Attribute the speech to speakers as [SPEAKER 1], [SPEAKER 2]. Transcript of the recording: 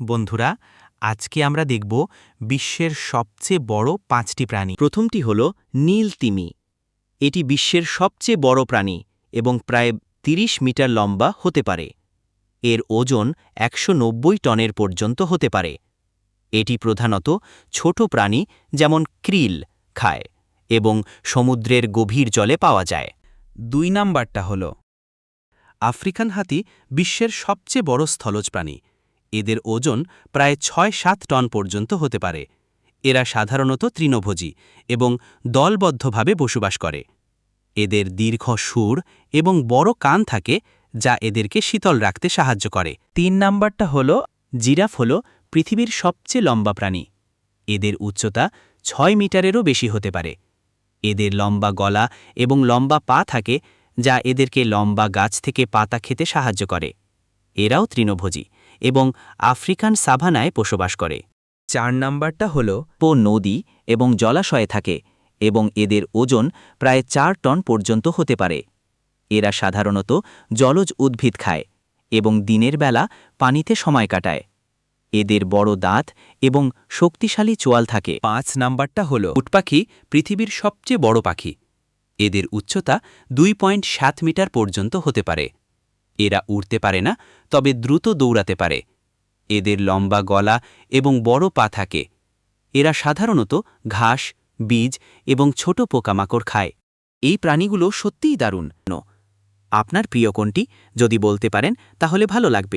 [SPEAKER 1] বন্ধুরা, আজকে আমরা দেখব বিশ্বের সবচেয়ে বড় ৫টি প্রাণী।
[SPEAKER 2] প্রথমটি হল নীল তিমি। এটি বিশ্বের সবচেয়ে বড় প্রাণী এবং প্রায় ৩০ মিটার লম্বা হতে পারে। এর ওজন ১৯০ টনের পর্যন্ত হতে পারে। এটি প্রধানত ছোট প্রাণী যেমন krill খায় এবং সমুদ্রের গভীর জলে পাওয়া যায়।
[SPEAKER 1] ২ নাম্বারটা হল আফ্রিকান হাতি, বিশ্বের সবচেয়ে বড় স্থলজ প্রাণী। এদের ওজন প্রায় ৬-৭ টন পর্যন্ত হতে পারে। এরা সাধারণত তৃণভোজী এবং দলবদ্ধভাবে বসবাস করে। এদের দীর্ঘ সুর এবং বড় কান থাকে, যা এদেরকে শীতল রাখতে সাহায্য করে। ৩ নাম্বারটা হল জিরাফ হল পৃথিবীর সবচেয়ে লম্বা প্রাণী। এদের উচ্চতা ৬ মিটারেরও বেশি হতে পারে। এদের লম্বা গলা এবং লম্বা পা থাকে, যা এদেরকে লম্বা গাছ থেকে পাতা খেতে সাহায্য করে। এরাও তৃণভোজী এবং আফ্রিকান সাভানায় বসবাস করে।
[SPEAKER 2] ৪ নাম্বারটা হল নদী এবং জলাশয়ে থাকে এবং এদের ওজন প্রায় ৪ টন পর্যন্ত হতে পারে। এরা সাধারণত জলজ উদ্ভিদ খায় এবং দিনের বেলা পানিতে সময় কাটায়। এদের বড় দাঁত এবং শক্তিশালী চোয়াল থাকে।
[SPEAKER 1] ৫ নাম্বারটা হল উট পাখি, পৃথিবীর সবচেয়ে বড় পাখি। এদের উচ্চতা ২.৭ মিটার পর্যন্ত হতে পারে। এরা উড়তে পারে না, তবে দ্রুত দৌড়াতে পারে। এদের লম্বা গলা এবং বড় পা থাকে। এরা সাধারণত ঘাস, বীজ এবং ছোট পোকামাকড় খায়। এই প্রাণীগুলো সত্যিই দারুণ। আপনার প্রিয় কোনটি যদি বলতে পারেন তাহলে ভালো লাগবে।